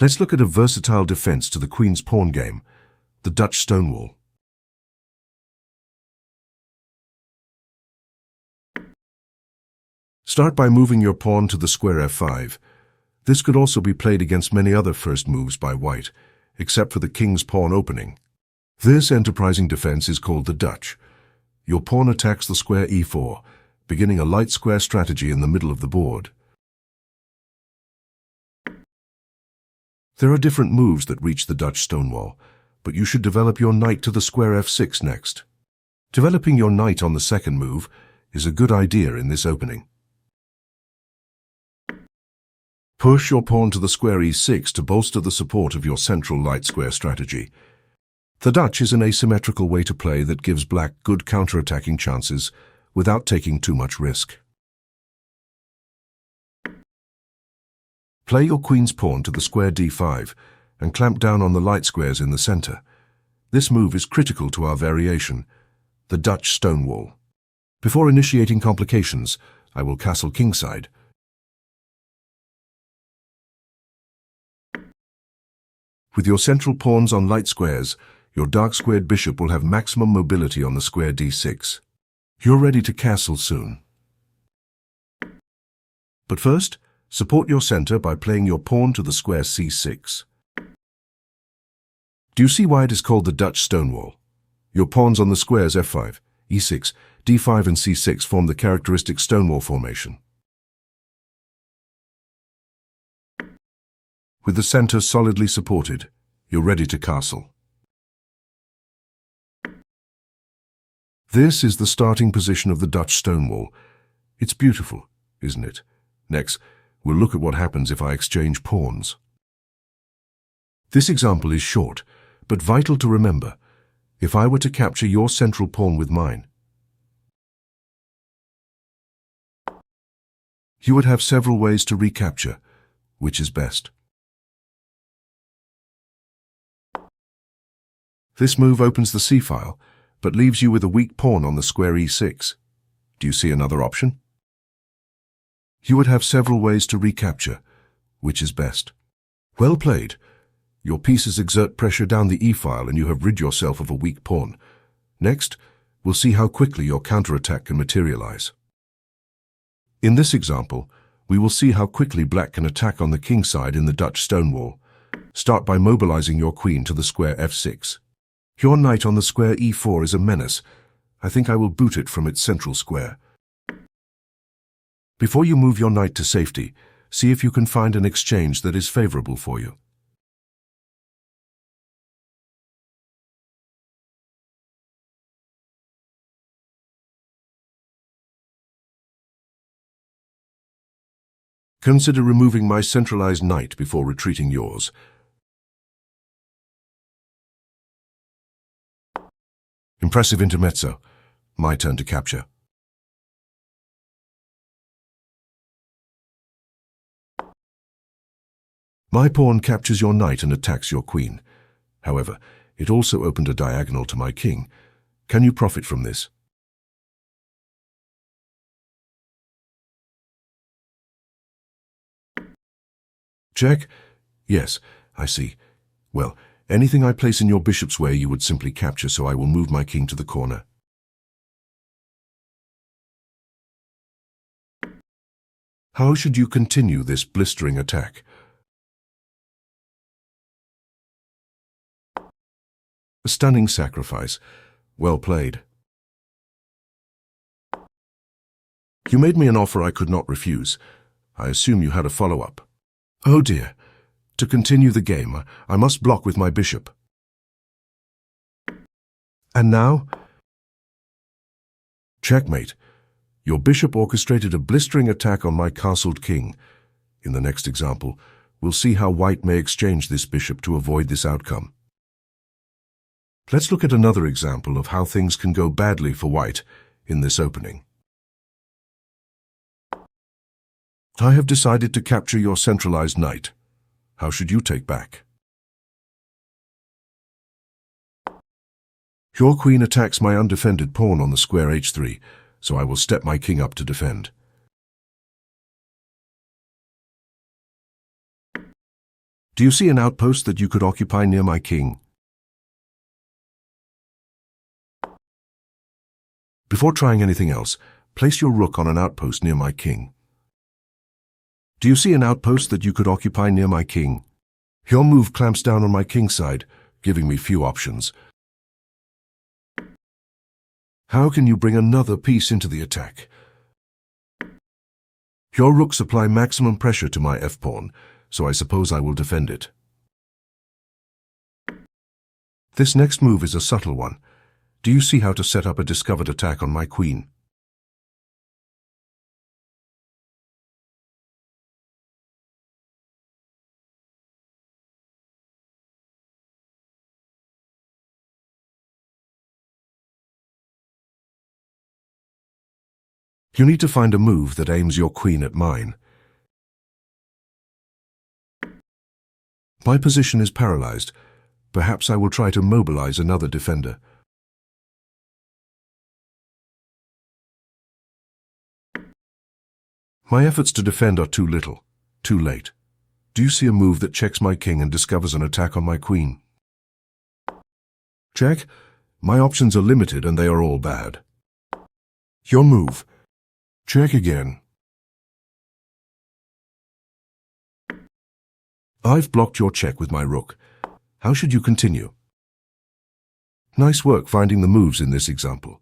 Let's look at a versatile defense to the queen's pawn game, the Dutch Stonewall. Start by moving your pawn to the square f5. This could also be played against many other first moves by white, except for the king's pawn opening. This enterprising defense is called the Dutch. Your pawn attacks the square e4, beginning a light square strategy in the middle of the board. There are different moves that reach the Dutch Stonewall, but you should develop your knight to the square f6 next. Developing your knight on the second move is a good idea in this opening. Push your pawn to the square e6 to bolster the support of your central light square strategy. The Dutch is an asymmetrical way to play that gives black good counterattacking chances without taking too much risk. Play your queen's pawn to the square d5 and clamp down on the light squares in the center. This move is critical to our variation, the Dutch Stonewall. Before initiating complications, I will castle kingside. With your central pawns on light squares, your dark-squared bishop will have maximum mobility on the square d6. You're ready to castle soon. But first, support your center by playing your pawn to the square c6. Do you see why it is called the Dutch Stonewall? Your pawns on the squares f5, e6, d5 and c6 form the characteristic Stonewall formation. With the center solidly supported, you're ready to castle. This is the starting position of the Dutch Stonewall. It's beautiful, isn't it? Next, we'll look at what happens if I exchange pawns. This example is short, but vital to remember. If I were to capture your central pawn with mine, you would have several ways to recapture. Which is best? This move opens the c-file, but leaves you with a weak pawn on the square e6. Do you see another option? You would have several ways to recapture. Which is best? Well played. Your pieces exert pressure down the e-file and you have rid yourself of a weak pawn. Next, we'll see how quickly your counterattack can materialize. In this example, we will see how quickly black can attack on the king side in the Dutch Stonewall. Start by mobilizing your queen to the square f6. Your knight on the square e4 is a menace. I think I will boot it from its central square. Before you move your knight to safety, see if you can find an exchange that is favorable for you. Consider removing my centralized knight before retreating yours. Impressive intermezzo. My turn to capture. My pawn captures your knight and attacks your queen. However, it also opened a diagonal to my king. Can you profit from this? Check? Yes, I see. Well, anything I place in your bishop's way you would simply capture, so I will move my king to the corner. How should you continue this blistering attack? A stunning sacrifice. Well played. You made me an offer I could not refuse. I assume you had a follow-up. Oh dear. To continue the game, I must block with my bishop. And now? Checkmate. Your bishop orchestrated a blistering attack on my castled king. In the next example, we'll see how white may exchange this bishop to avoid this outcome. Let's look at another example of how things can go badly for white in this opening. I have decided to capture your centralized knight. How should you take back? Your queen attacks my undefended pawn on the square h3, so I will step my king up to defend. Do you see an outpost that you could occupy near my king? Before trying anything else, place your rook on an outpost near my king. Do you see an outpost that you could occupy near my king? Your move clamps down on my king's side, giving me few options. How can you bring another piece into the attack? Your rooks apply maximum pressure to my f-pawn, so I suppose I will defend it. This next move is a subtle one. Do you see how to set up a discovered attack on my queen? You need to find a move that aims your queen at mine. My position is paralyzed. Perhaps I will try to mobilize another defender. My efforts to defend are too little, too late. Do you see a move that checks my king and discovers an attack on my queen? Check. My options are limited and they are all bad. Your move. Check again. I've blocked your check with my rook. How should you continue? Nice work finding the moves in this example.